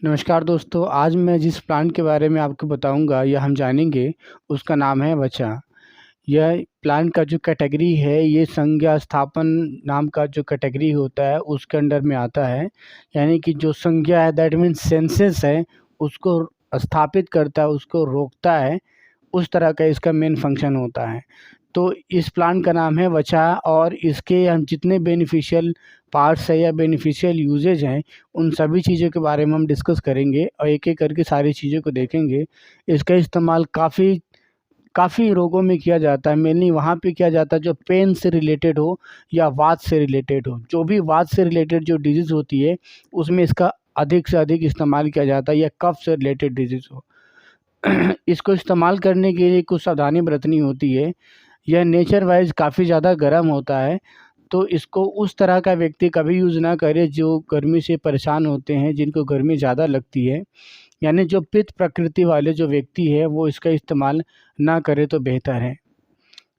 नमस्कार दोस्तों, आज मैं जिस प्लांट के बारे में आपको बताऊंगा या हम जानेंगे उसका नाम है वचा। यह प्लांट का जो कैटेगरी है ये संज्ञा स्थापन नाम का जो कैटेगरी होता है उसके अंडर में आता है। यानी कि जो संज्ञा है दैट मीन्स सेंसेस है उसको स्थापित करता है, उसको रोकता है। उस तरह का इसका मेन फंक्शन होता है। तो इस प्लांट का नाम है वचा और इसके हम जितने बेनिफिशियल पार्ट्स है या बेनिफिशियल यूजेज हैं उन सभी चीज़ों के बारे में हम डिस्कस करेंगे और एक एक करके सारी चीज़ों को देखेंगे। इसका इस्तेमाल काफ़ी काफ़ी रोगों में किया जाता है। मेनली वहाँ पे किया जाता है जो पेन से रिलेटेड हो या वात से रिलेटेड हो। जो भी वात से रिलेटेड जो डिजीज़ होती है उसमें इसका अधिक से अधिक इस्तेमाल किया जाता है, या कफ से रिलेटेड डिजीज़ हो। इसको इस्तेमाल करने के लिए कुछ सावधानी बरतनी होती है। यह नेचर वाइज काफ़ी ज़्यादा गर्म होता है, तो इसको उस तरह का व्यक्ति कभी यूज़ ना करे जो गर्मी से परेशान होते हैं, जिनको गर्मी ज़्यादा लगती है। यानी जो पित्त प्रकृति वाले जो व्यक्ति है वो इसका इस्तेमाल ना करे तो बेहतर है,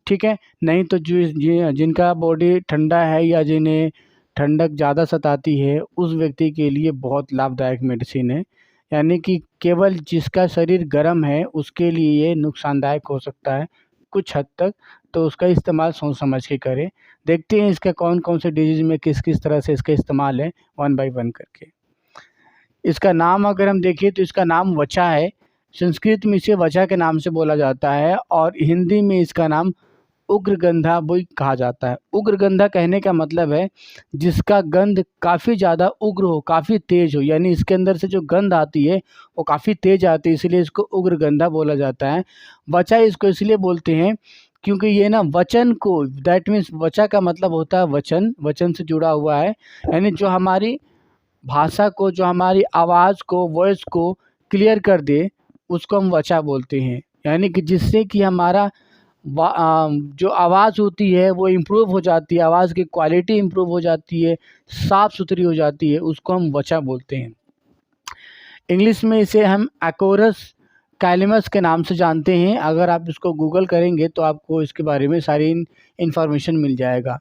ठीक है। नहीं तो जिनका बॉडी ठंडा है या जिन्हें ठंडक ज़्यादा सताती है उस व्यक्ति के लिए बहुत लाभदायक मेडिसिन है। यानी कि केवल जिसका शरीर गर्म है उसके लिए ये नुकसानदायक हो सकता है कुछ हद तक, तो उसका इस्तेमाल सोच समझ के करें। देखते हैं इसका कौन कौन से डिजीज़ में किस किस तरह से इसका इस्तेमाल है, वन बाय वन करके। इसका नाम अगर हम देखें तो इसका नाम वचा है। संस्कृत में इसे वचा के नाम से बोला जाता है और हिंदी में इसका नाम उग्रगंधा भी कहा जाता है। उग्रगंधा कहने का मतलब है जिसका गंध काफ़ी ज़्यादा उग्र हो, काफ़ी तेज़ हो, यानी इसके अंदर से जो गंध आती है वो काफ़ी तेज़ आती है, इसलिए इसको उग्रगंधा बोला जाता है। वचा इसको इसलिए बोलते हैं क्योंकि ये ना वचन को, दैट मीन्स वचा का मतलब होता है वचन, वचन से जुड़ा हुआ है। यानी जो हमारी भाषा को, जो हमारी आवाज़ को, वॉइस को क्लियर कर दे उसको हम वचा बोलते हैं। यानी कि जिससे कि हमारा जो आवाज़ होती है वो इम्प्रूव हो जाती है, आवाज़ की क्वालिटी इम्प्रूव हो जाती है, साफ़ सुथरी हो जाती है, उसको हम वचा बोलते हैं। इंग्लिश में इसे हम एकोरस कैलिमस के नाम से जानते हैं। अगर आप इसको गूगल करेंगे तो आपको इसके बारे में सारी इन्फॉर्मेशन मिल जाएगा।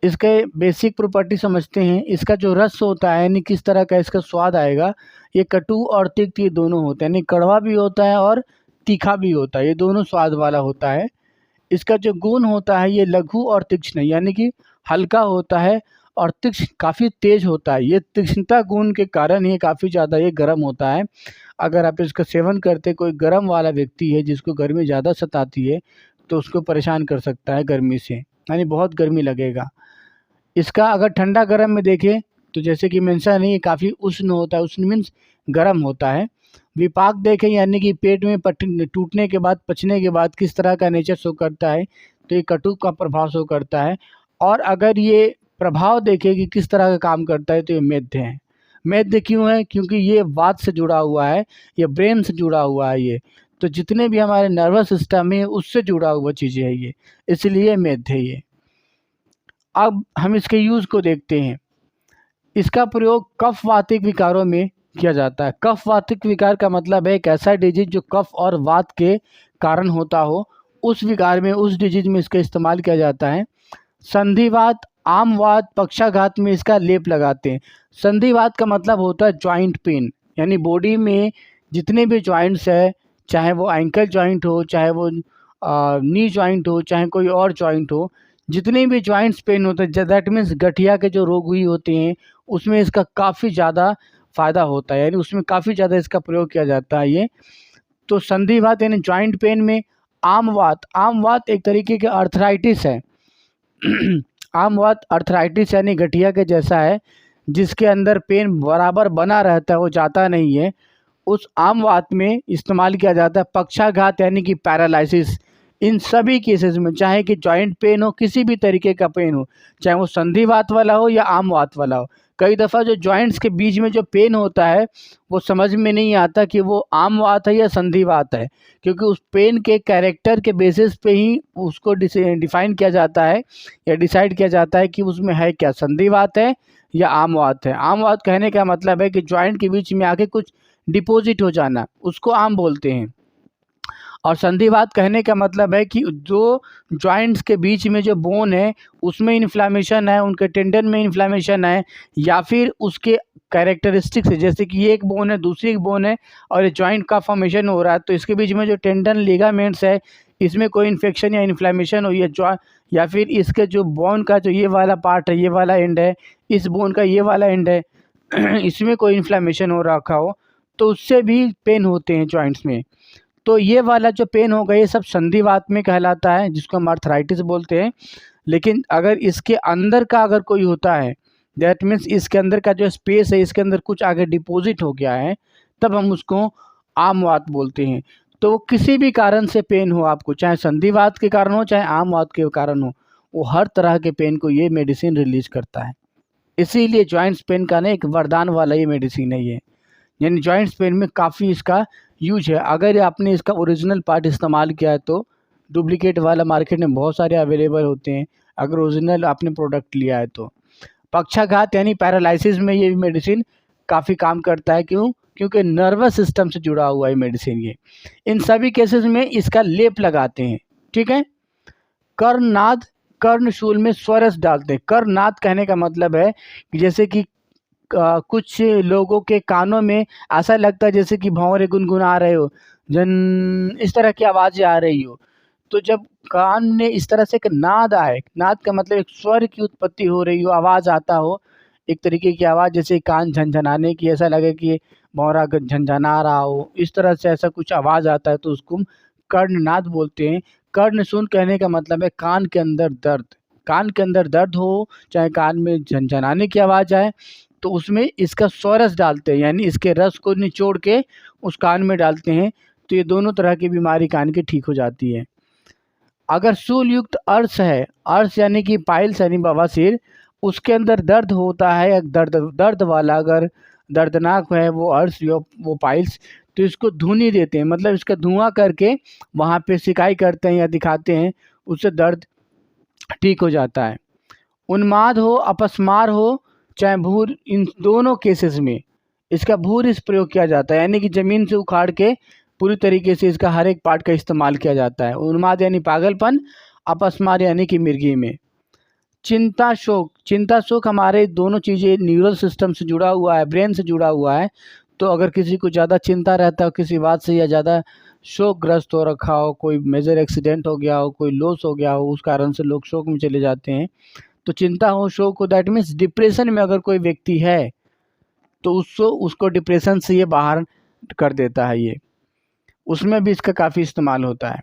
इसके बेसिक प्रॉपर्टी समझते हैं। इसका जो रस होता है यानी किस तरह का इसका स्वाद आएगा, ये कटु और तिक्त ये दोनों होते हैं, यानी कड़वा भी होता है और तीखा भी होता है, ये दोनों स्वाद वाला होता है। इसका जो गुण होता है ये लघु और तीक्ष्ण यानी कि हल्का होता है और तीक्ष्ण काफ़ी तेज होता है। ये तीक्ष्णता गुण के कारण ये काफ़ी ज़्यादा ये गर्म होता है। अगर आप इसका सेवन करते कोई गर्म वाला व्यक्ति है जिसको गर्मी ज़्यादा सताती है तो उसको परेशान कर सकता है गर्मी से, यानी बहुत गर्मी लगेगा। इसका अगर ठंडा गर्म में देखें तो जैसे कि मेंशन है ये काफ़ी उष्ण होता है, उष्ण मीन्स गर्म होता है। विपाक देखें यानी कि पेट में टूटने के बाद, पचने के बाद किस तरह का नेचर शो करता है, तो ये कटु का प्रभाव शो करता है। और अगर ये प्रभाव देखें कि किस तरह का काम करता है तो ये मेद्य है। मेद्य क्यों है? क्योंकि ये वात से जुड़ा हुआ है, ये ब्रेन से जुड़ा हुआ है, ये तो जितने भी हमारे नर्वस सिस्टम है उससे जुड़ा हुआ चीज़ें है ये, इसलिए मेद्य है ये। अब हम इसके यूज़ को देखते हैं। इसका प्रयोग कफ वातिक विकारों में किया जाता है। कफ वातिक विकार का मतलब है एक ऐसा डिजीज जो कफ और वात के कारण होता हो, उस विकार में, उस डिजीज में इसका इस्तेमाल किया जाता है। संधिवात, आमवात, पक्षाघात में इसका लेप लगाते हैं। संधिवात का मतलब होता है जॉइंट पेन, यानी बॉडी में जितने भी जॉइंट्स है, चाहे वो एंकल जॉइंट हो, चाहे वो नी जॉइंट हो, चाहे कोई और जॉइंट हो, जितने भी जॉइंट्स पेन होते हैं, दैट मीन्स गठिया के जो रोग हुई होते हैं उसमें इसका काफ़ी ज़्यादा फ़ायदा होता है, यानी उसमें काफ़ी ज़्यादा इसका प्रयोग किया जाता है ये। तो संधिवात यानी जॉइंट पेन में। आमवात, आमवात एक तरीके के अर्थराइटिस है। आमवात अर्थराइटिस यानी गठिया के जैसा है, जिसके अंदर पेन बराबर बना रहता है, वो जाता नहीं है, उस आमवात में इस्तेमाल किया जाता है। पक्षाघात यानी कि पैरालिसिस, इन सभी केसेस में चाहे कि जॉइंट पेन हो, किसी भी तरीके का पेन हो, चाहे वो संधिवात वाला हो या आमवात वाला हो, कई दफ़ा जो जॉइंट्स के बीच में जो पेन होता है वो समझ में नहीं आता कि वो आमवात है या संधिवात है, क्योंकि उस पेन के कैरेक्टर के बेसिस पे ही उसको डिफाइन किया जाता है या डिसाइड किया जाता है कि उसमें है क्या, संधिवात है या आमवात है। आमवात कहने का मतलब है कि जॉइंट के बीच में आके कुछ डिपॉजिट हो जाना, उसको आम बोलते हैं। और संधिवात कहने का मतलब है कि जो जॉइंट्स के बीच में जो बोन है उसमें इन्फ्लामेशन है, उनके टेंडन में इन्फ्लामेशन है, या फिर उसके कैरेक्टरिस्टिक्स है, जैसे कि ये एक बोन है, दूसरी एक बोन है और ये जॉइंट का फॉर्मेशन हो रहा है, तो इसके बीच में जो टेंडन लिगामेंट्स है इसमें कोई इन्फेक्शन या इन्फ्लामेशन हो, या फिर इसके जो बोन का जो ये वाला पार्ट है, ये वाला एंड है, इस बोन का ये वाला एंड है इसमें कोई इन्फ्लामेशन हो रखा हो, तो उससे भी पेन होते हैं जॉइंट्स में। तो ये वाला जो पेन होगा ये सब संधिवात में कहलाता है, जिसको हम आर्थराइटिस बोलते हैं। लेकिन अगर इसके अंदर का अगर कोई होता है, दैट मीन्स इसके अंदर का जो स्पेस है इसके अंदर कुछ आगे डिपॉजिट हो गया है, तब हम उसको आम वात बोलते हैं। तो किसी भी कारण से पेन हो आपको, चाहे संधिवात के कारण हो चाहे आम वात के कारण हो, वो हर तरह के पेन को ये मेडिसिन रिलीज करता है। इसीलिए जॉइंट्स पेन का ना एक वरदान वाला ये मेडिसिन है ये, यानी जॉइंट्स पेन में काफ़ी इसका यूज है। अगर आपने इसका ओरिजिनल पार्ट इस्तेमाल किया है तो डुप्लीकेट वाला मार्केट में बहुत सारे अवेलेबल होते हैं, अगर ओरिजिनल आपने प्रोडक्ट लिया है तो। पक्षाघात यानी पैरालिसिस में ये मेडिसिन काफ़ी काम करता है, क्यों? क्योंकि नर्वस सिस्टम से जुड़ा हुआ है मेडिसिन ये। इन सभी केसेस में इसका लेप लगाते हैं, ठीक है। कर्णनाद, कर्णशूल में स्वरस डालते हैं। कर्णनाद कहने का मतलब है कि जैसे कि कुछ लोगों के कानों में ऐसा लगता है जैसे कि भंवरे गुनगुना रहे हो, जन इस तरह की आवाज़ें आ रही हो। तो जब कान में इस तरह से एक नाद आए, नाद का मतलब एक स्वर की उत्पत्ति हो रही हो, आवाज़ आता हो, एक तरीके की आवाज़ जैसे कान झनझनाने की, ऐसा लगे कि भंवरा झनझना रहा हो, इस तरह से ऐसा कुछ आवाज़ आता है तो उसको हम कर्णनाद बोलते हैं। कर्णशूल कहने का मतलब है कान के अंदर दर्द। कान के अंदर दर्द हो, चाहे कान में झनझनाने की आवाज़ आए, तो उसमें इसका स्वरस डालते हैं, यानी इसके रस को निचोड़ के उस कान में डालते हैं, तो ये दोनों तरह की बीमारी कान की ठीक हो जाती है। अगर शूल युक्त अर्श है, अर्श यानी कि पाइल्स यानी बवासीर, उसके अंदर दर्द होता है, या दर्द दर्द वाला अगर दर्दनाक है वो अर्श वो पाइल्स, तो इसको धुनी देते हैं, मतलब इसका धुआं करके वहाँ पे सिकाई करते हैं या दिखाते हैं, उससे दर्द ठीक हो जाता है। उन्माद हो, अपस्मार हो, चाहे भूर, इन दोनों केसेस में इसका भूरिस प्रयोग किया जाता है, यानी कि ज़मीन से उखाड़ के पूरी तरीके से इसका हर एक पार्ट का इस्तेमाल किया जाता है। उन्माद यानी पागलपन, अपस्मार यानी कि मिर्गी में। चिंता शोक, चिंता शोक हमारे दोनों चीज़ें न्यूरल सिस्टम से जुड़ा हुआ है, ब्रेन से जुड़ा हुआ है। तो अगर किसी को ज़्यादा चिंता रहता हो किसी बात से, या ज़्यादा शोकग्रस्त हो रखा हो, कोई मेजर एक्सीडेंट हो गया हो, कोई लॉस हो गया हो, उस कारण से लोग शोक में चले जाते हैं। तो चिंता हो, शोक हो, दैट मीन्स डिप्रेशन में अगर कोई व्यक्ति है तो उसको डिप्रेशन से ये बाहर कर देता है ये, उसमें भी इसका काफ़ी इस्तेमाल होता है।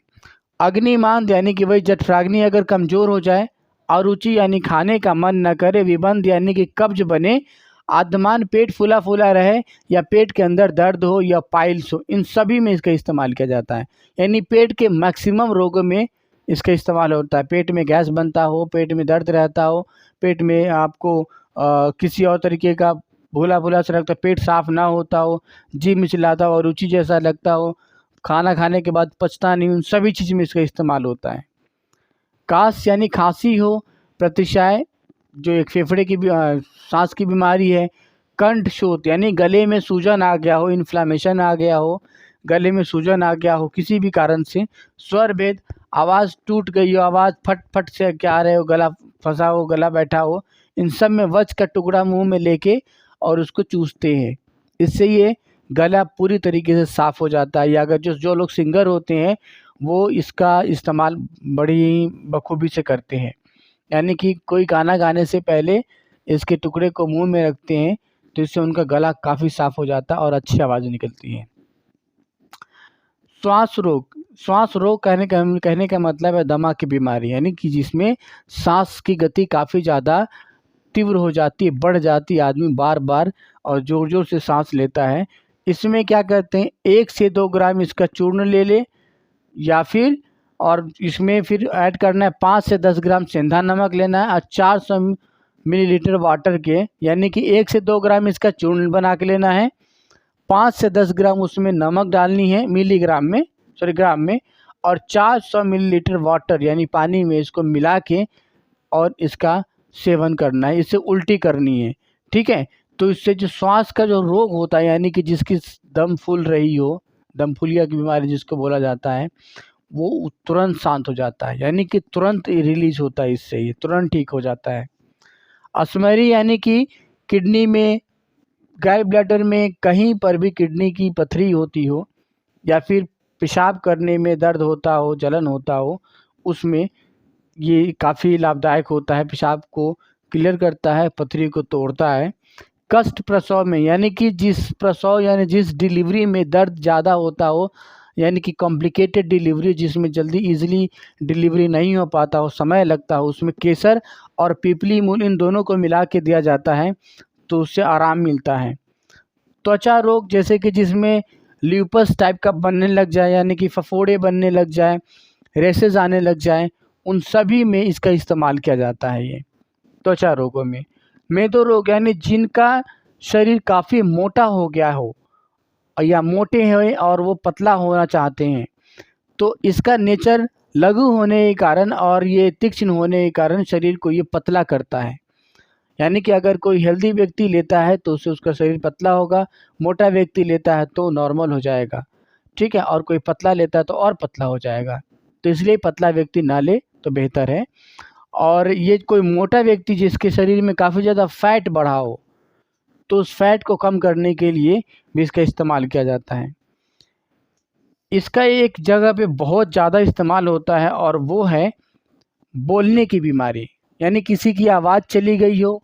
अग्निमांद यानी कि वही जठराग्नि अगर कमज़ोर हो जाए, अरुचि यानी खाने का मन न करे, विबंध यानी कि कब्ज बने, आद्यमान पेट फूला फूला रहे, या पेट के अंदर दर्द हो, या पाइल्स हो, इन सभी में इसका इस्तेमाल किया जाता है। यानी पेट के मैक्सिमम रोगों में इसका इस्तेमाल होता है। पेट में गैस बनता हो, पेट में दर्द रहता हो, पेट में आपको किसी और तरीके का भूला भूला सा लगता है, पेट साफ ना होता हो, जीभ मिचलाता हो, रुचि जैसा लगता हो, खाना खाने के बाद पचता नहीं, उन सभी चीज़ में इसका इस्तेमाल होता है। काश यानी खांसी हो, प्रतिशाय जो एक फेफड़े की सांस की बीमारी है। कंठ शोथ यानी गले में सूजन आ गया हो, इन्फ्लामेशन आ गया हो, गले में सूजन आ गया हो किसी भी कारण से। स्वर भेद, आवाज़ टूट गई हो, आवाज़ फट फट से क्या आ रहे हो, गला फंसा हो, गला बैठा हो, इन सब में वज्र का टुकड़ा मुंह में लेके और उसको चूसते हैं, इससे ये गला पूरी तरीके से साफ़ हो जाता है। या अगर जो लोग सिंगर होते हैं वो इसका इस्तेमाल बड़ी बखूबी से करते हैं, यानी कि कोई गाना गाने से पहले इसके टुकड़े को मुंह में रखते हैं, तो इससे उनका गला काफ़ी साफ़ हो जाता है और अच्छी आवाज़ निकलती है। श्वास रोग, श्वास रोग कहने का मतलब है दमा की बीमारी, यानी कि जिसमें सांस की गति काफ़ी ज़्यादा तीव्र हो जाती है, बढ़ जाती है, आदमी बार बार और ज़ोर ज़ोर से सांस लेता है। इसमें क्या करते हैं, 1 से 2 ग्राम इसका चूर्ण ले ले, या फिर और इसमें फिर ऐड करना है 5 से 10 ग्राम सेंधा नमक लेना है, और 400 मिलीलीटर वाटर के, यानी कि 1 से 2 ग्राम इसका चूर्ण बना के लेना है, 5 से 10 ग्राम उसमें नमक डालनी है ग्राम में, और 400 मिलीलीटर वाटर यानी पानी में इसको मिला के और इसका सेवन करना है। इससे उल्टी करनी है, ठीक है। तो इससे जो श्वास का जो रोग होता है, यानी कि जिसकी दम फूल रही हो, दमफुलिया की बीमारी जिसको बोला जाता है, वो तुरंत शांत हो जाता है, यानी कि तुरंत रिलीज होता है, इससे ये तुरंत ठीक हो जाता है। अश्मरी यानी कि किडनी में, गाय ब्लैडर में कहीं पर भी किडनी की पथरी होती हो या फिर पेशाब करने में दर्द होता हो, जलन होता हो, उसमें ये काफ़ी लाभदायक होता है। पेशाब को क्लियर करता है, पथरी को तोड़ता है। कष्ट प्रसव में, यानी कि जिस प्रसव यानी जिस डिलीवरी में दर्द ज़्यादा होता हो, यानी कि कॉम्प्लिकेटेड डिलीवरी जिसमें जल्दी इजीली डिलीवरी नहीं हो पाता हो, समय लगता हो, उसमें केसर और पीपली मूल इन दोनों को मिला के दिया जाता है, तो उससे आराम मिलता है। त्वचा रोग जैसे कि जिसमें ल्यूपस टाइप का बनने लग जाए, यानी कि फफोड़े बनने लग जाए, रेशेज आने लग जाए, उन सभी में इसका इस्तेमाल किया जाता है। ये त्वचा रोगों में मेदो रोग, यानी जिनका शरीर काफ़ी मोटा हो गया हो या मोटे हैं और वो पतला होना चाहते हैं, तो इसका नेचर लघु होने के कारण और ये तीक्ष्ण होने के कारण शरीर को ये पतला करता है। यानी कि अगर कोई हेल्दी व्यक्ति लेता है तो उससे उसका शरीर पतला होगा, मोटा व्यक्ति लेता है तो नॉर्मल हो जाएगा, ठीक है, और कोई पतला लेता है तो और पतला हो जाएगा। तो इसलिए पतला व्यक्ति ना ले तो बेहतर है। और ये कोई मोटा व्यक्ति जिसके शरीर में काफ़ी ज़्यादा फैट बढ़ा हो, तो उस फैट को कम करने के लिए भी इसका इस्तेमाल किया जाता है। इसका एक जगह पे बहुत ज़्यादा इस्तेमाल होता है और वो है बोलने की बीमारी, यानी किसी की आवाज़ चली गई हो,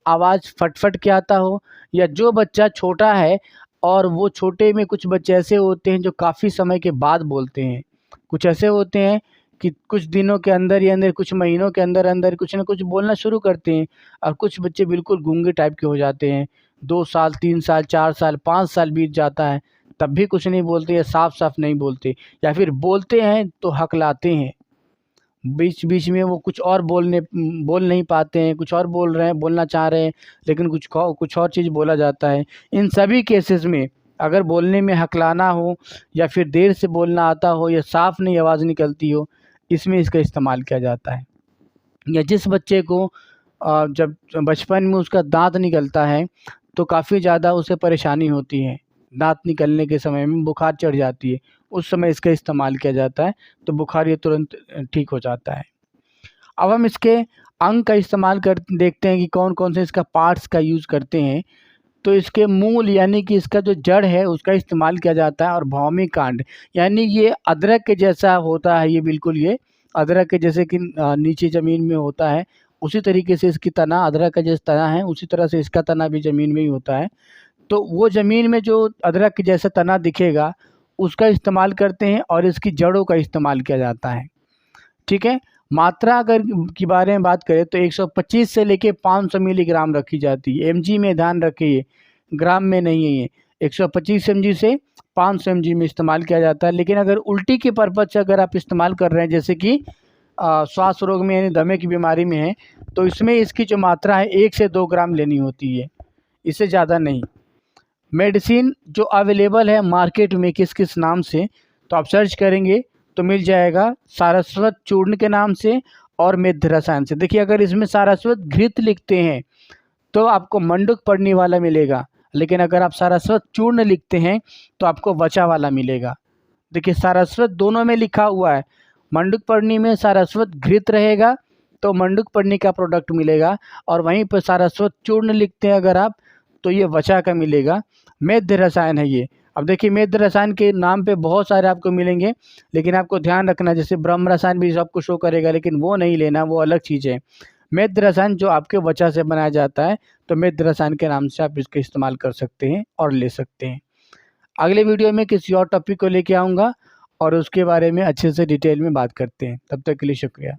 आवाज़ फट-फट के आता हो, या जो बच्चा छोटा है और वो छोटे में कुछ बच्चे ऐसे होते हैं जो काफ़ी समय के बाद बोलते हैं। कुछ ऐसे होते हैं कि कुछ दिनों के अंदर ही अंदर, कुछ महीनों के अंदर-अंदर कुछ न कुछ बोलना शुरू करते हैं, और कुछ बच्चे बिल्कुल गूंगे टाइप के हो जाते हैं। 2 साल, 3 साल, 4 साल, 5 साल बीत जाता है, तब भी कुछ नहीं बोलते या साफ-साफ नहीं बोलते, या फिर बोलते हैं तो हकलाते हैं। बीच-बीच में वो कुछ और बोल नहीं पाते हैं, कुछ और बोल रहे हैं, बोलना चाह रहे हैं, लेकिन कुछ और चीज़ बोला जाता है। इन सभी केसेस में अगर बोलने में हकलाना हो या फिर देर से बोलना आता हो या साफ नहीं आवाज़ निकलती हो, इसमें इसका इस्तेमाल किया जाता है। या जिस बच्चे को जब बचपन में उसका दाँत निकलता है, तो काफ़ी ज़्यादा उसे परेशानी होती है। दाँत निकलने के समय में बुखार चढ़ जाती है, उस समय इसका इस्तेमाल किया जाता है, तो बुखार ये तुरंत ठीक हो जाता है। अब हम इसके अंग का इस्तेमाल कर देखते हैं कि कौन-कौन से इसका पार्ट्स का यूज़ करते हैं। तो इसके मूल, यानी कि इसका जो जड़ है उसका इस्तेमाल किया जाता है, और भौमिक कांड, यानी ये अदरक के जैसा होता है, ये बिल्कुल ये अदरक के जैसे कि नीचे ज़मीन में होता है, उसी तरीके से इसकी तना अदरक का जैसा तना है, उसी तरह से इसका तना भी ज़मीन में ही होता है। तो वो ज़मीन में जो अदरक के जैसा तना दिखेगा, उसका इस्तेमाल करते हैं और इसकी जड़ों का इस्तेमाल किया जाता है, ठीक है। मात्रा अगर के बारे में बात करें तो 125 से लेके 500 मिलीग्राम रखी जाती है। एमजी में ध्यान रखिए, ग्राम में नहीं है ये। 125 एमजी से 500 एमजी में इस्तेमाल किया जाता है। लेकिन अगर उल्टी के पर्पज़ से अगर आप इस्तेमाल कर रहे हैं, जैसे कि श्वास रोग में यानी दमे की बीमारी में है, तो इसमें इसकी जो मात्रा है 1 से 2 ग्राम लेनी होती है, इससे ज़्यादा नहीं। मेडिसिन जो अवेलेबल है मार्केट में किस-किस नाम से, तो आप सर्च करेंगे तो मिल जाएगा सारस्वत चूर्ण के नाम से और मेध रसायन से। देखिए, अगर इसमें सारस्वत घृत लिखते हैं तो आपको मंडूक पढ़नी वाला मिलेगा, लेकिन अगर आप सारस्वत चूर्ण लिखते हैं तो आपको वचा वाला मिलेगा। देखिए, सारस्वत दोनों में लिखा हुआ है, मंडूक पढ़नी में सारस्वत घृत रहेगा तो मंडूक पढ़नी का प्रोडक्ट मिलेगा, और वहीं पर सारस्वत चूर्ण लिखते हैं अगर आप, तो ये वचा का मिलेगा। मेध रसायन है ये। अब देखिए, मेध रसायन के नाम पे बहुत सारे आपको मिलेंगे, लेकिन आपको ध्यान रखना, जैसे ब्रह्म रसायन भी आपको शो करेगा, लेकिन वो नहीं लेना, वो अलग चीज़ है। मेध रसायन जो आपके वचा से बनाया जाता है, तो मेध रसायन के नाम से आप इसका इस्तेमाल कर सकते हैं और ले सकते हैं। अगले वीडियो में किसी और टॉपिक को लेके आऊँगा और उसके बारे में अच्छे से डिटेल में बात करते हैं। तब तक के लिए शुक्रिया।